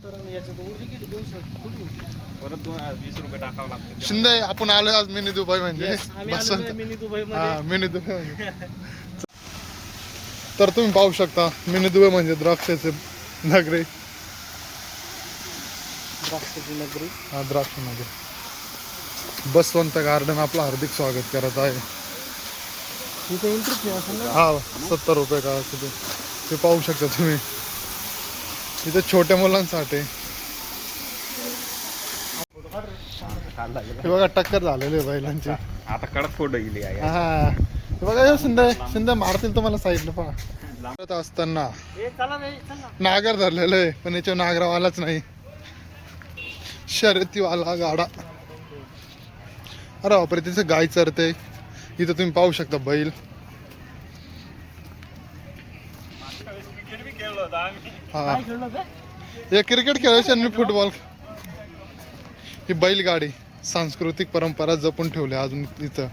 परत 20 रुपये टाकावं लागतं. शिंदे आपण आलो आज मिनी दुबई म्हणजे मिनी दुबई मध्ये. मिनी दुबई म्हणजे. तर तुम्ही पाहू शकता मिनी दुबई म्हणजे द्राक्षाचे नगरी. द्राक्षाची नगरी. हा द्राक्ष नगरी. बसवंत गार्डन आपलं हार्दिक स्वागत करत आहे. इथे एंट्री फी असेल ना. हा 70 रुपये का किती ते पाहू शकता तुम्ही. इथे छोट्या मुलांसाठी हे बघा टक्कर झालेली आहे बैलांची. आता कडक फोटो गेली आहे. हा हे बघा हे शिंदे मारतील तुम्हाला साईडला पहा. असताना नागर धरलेलं आहे पण याच्या नागरावालाच नाही, शर्यतीवाला गाडा. अरे बापरे तिथे गाय चरते. इथं तुम्ही पाहू शकता बैल. हा हे क्रिकेट खेळायचे आणि फुटबॉल. ही बैलगाडी सांस्कृतिक परंपरा जपून ठेवली अजून इथं.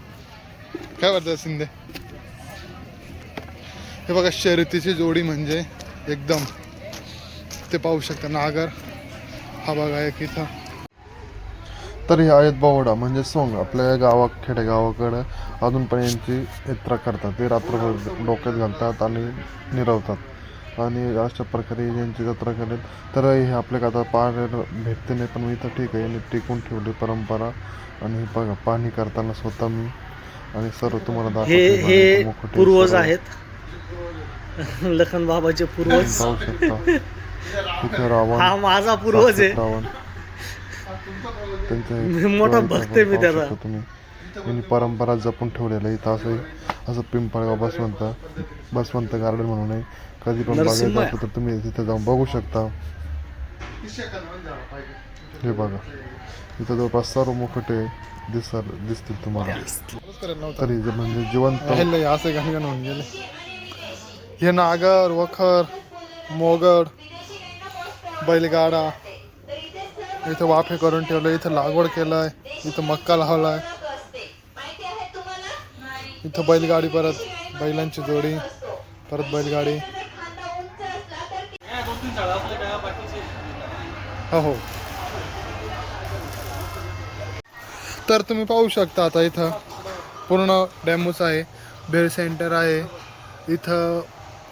काय वाटतं शिंदे? हे बघा शर्यतीची जोडी म्हणजे एकदम ते पाहू शकता नागर. हा बघा एक इथं. तर हे आहेत बावडा म्हणजे सोंग. आपल्या खेडेगावाकडं अजून पण यांची यात्रा करतात. ते रात्रभर डोक्यात घालतात आणि निरवतात आणि अशा प्रकारे यांची जत्रा करतात. तर हे आपल्याला आता पाहायला भेटते नाही पण इथं ठीक आहे. यांनी टिकून ठेवली परंपरा. आणि बघा पाहणी करताना स्वतः मी आणि सर्व तुम्हाला दाखवतो. हे पूर्वज आहेत. लखन बाबाचे पूर्वज. पाहू शकता इथे रावण. हा माझा पूर्वज आहे. रावण मोठा भक्त आहे मी त्याचा. तुम्ही यांनी परंपरा जपून ठेवलेलं इथं. असं पिंपळगाव बसवंत गार्डन म्हणून आहे. कधी पण बघायचं असं तर तुम्ही तिथे जाऊन बघू शकता. हे बघा इथं जवळपास सर्व मुकुटे दिसतील तुम्हाला. तरी म्हणजे जिवंत असे गाणी होऊन गेले. हे नागर वखर मोगड बैलगाडा इथं वाफे करून ठेवलं. इथं लागवड केलंय. इथं मक्का लावलाय. इथं बैलगाडी परत बैलांची जोडी परत बैलगाडी. हो तर तुम्ही पाहू शकता आता इथं पूर्ण डेमोच आहे. भेळ सेंटर आहे इथं.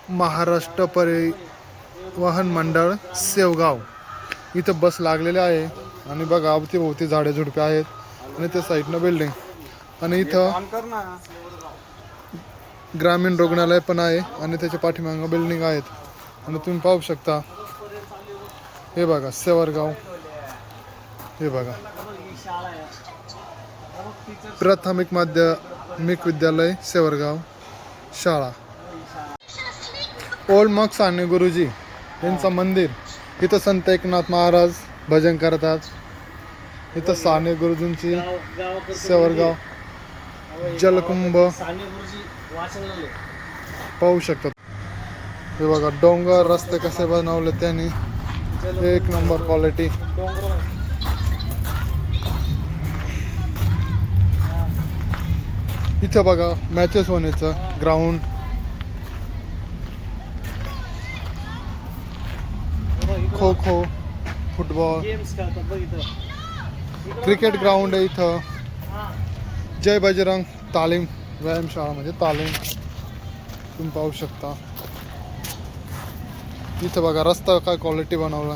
महाराष्ट्र परिवहन मंडळ शेवगाव इथं बस लागलेले आहे. आणि बघा अवतीभोवती झाडे झुडपे आहेत आणि त्या साईडनं बिल्डिंग. आणि इथं ग्रामीण रुग्णालय पण आहे आणि त्याच्या पाठीमागं बिल्डिंग आहेत. आणि तुम्ही पाहू शकता हे बघा सेवरगाव. हे बघा प्राथमिक माध्यमिक विद्यालय सेवरगाव शाळा. ओल्ड मक्स आणि गुरुजी यांचं मंदिर. इथं संत एकनाथ महाराज भजन करतात. इथं साने गुरुजींची सेवरगाव जलकुंभ पाहू शकतात. हे बघा डोंगर रस्ते कसे बनवले त्यांनी. एक नंबर क्वालिटी. इथं बघा मॅचेस होण्याचं ground. Kho kho football cricket ground आहे इथं. जय बजरंग तालीम व्यायामशाळा म्हणजे तालीम तुम्ही पाहू शकता. इथं बघा रस्ता काय क्वालिटी बनवला.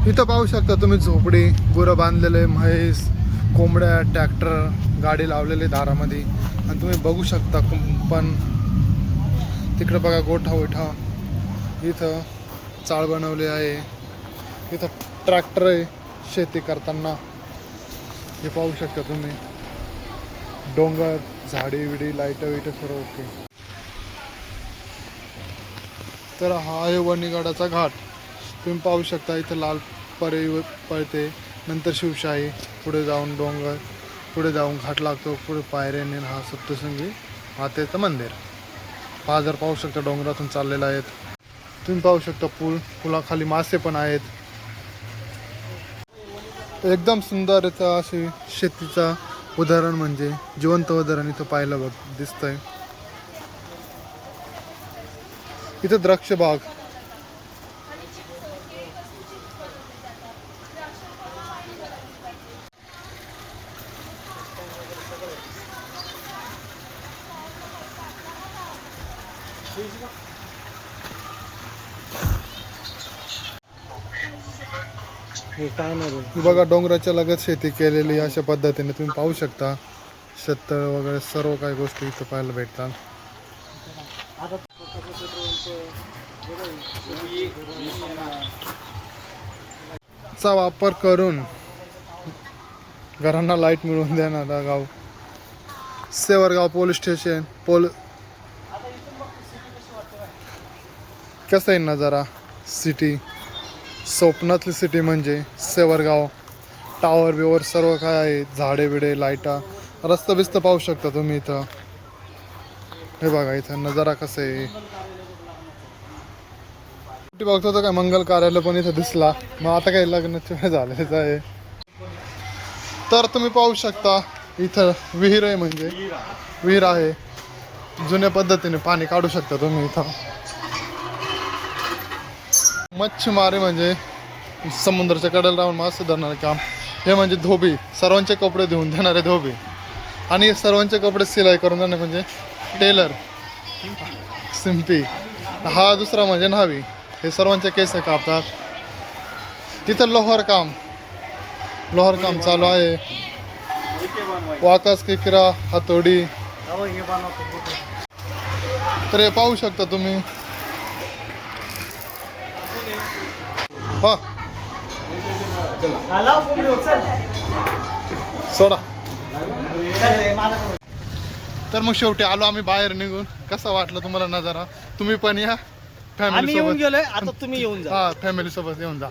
इथं पाहू शकता तुम्ही झोपडी गुरं बांधलेले म्हैस कोंबड्या ट्रॅक्टर गाडी लावलेली दारामध्ये. आणि तुम्ही बघू शकता पण तिकडे बघा गोठा वैठा. इथं चाळ बनवली आहे. इथं ट्रॅक्टर आहे शेती करताना. हे पाहू शकता तुम्ही. डोंगर झाडी विडी लाईट विट सर्व ओके. तर हा आहे वणीगडाचा घाट. तुम्ही पाहू शकता इथं लाल परे पळते. नंतर शिवशाही पुढे जाऊन डोंगर पुढे जाऊन घाट लागतो. पुढे पायऱ्याने हा सप्तशृंगी मातेचं मंदिर. पाझर पाहू शकता डोंगरातून चाललेला आहेत. तुम्ही पाहू शकता पुलाखाली मासे पण आहेत. एकदम सुंदर इथं अशी शेतीचा उदाहरण म्हणजे जिवंत उदाहरण इथं पाहायला दिसतंय. इथं द्राक्ष बाग. हे काय नाही रे. ही बघा डोंगराच्या लगत शेती केलेली अशा पद्धतीने तुम्ही पाहू शकता. शेततळ वगैरे सर्व काही गोष्टी इथं पाहायला भेटतात. चा वापर करून घरांना लाईट मिळवून देणारा गाव सेवरगाव पोलीस स्टेशन. कसं आहे नजारा सिटी, स्वप्नातली सिटी म्हणजे सेवरगाव. टावर बिवर सर्व काय आहे, झाडे बिडे लाईटा, रस्ता बिस्ता पाहू शकता तुम्ही इथं. हे बघा इथं नजारा कसं आहे. बघतो तर काय मंगल कार्यालय पण इथं दिसला. मग आता काही लग्नाची वेळ झालेच आहे. तर तुम्ही पाहू शकता इथं विहीर आहे, म्हणजे विहीर आहे. जुन्या पद्धतीने पाणी काढू शकता तुम्ही इथं. मच्छीमारी म्हणजे समुद्राच्या कडेला राहून मासे धरणारे काम. हे म्हणजे धोबी, सर्वांचे कपडे धुवून देणारे धोबी. आणि सर्वांचे कपडे सिलाई करून देणे म्हणजे टेलर, सिंपी. हा दुसरा म्हणजे न्हावी, हे सर्वांचे केस कापतात. तिथं लोहार काम चालू आहे. वाकास, किकरा, हातोडी. तर हे पाहू शकता तुम्ही. हा सोडा. तर मग शेवटी आलो आम्ही बाहेर निघून. कसा वाटलं तुम्हाला नजारा? तुम्ही पण या आम्ही फॅमिली येऊन सोबत. गेलोय, आता तुम्ही येऊन जा. हा फॅमिली सोबत येऊन जा.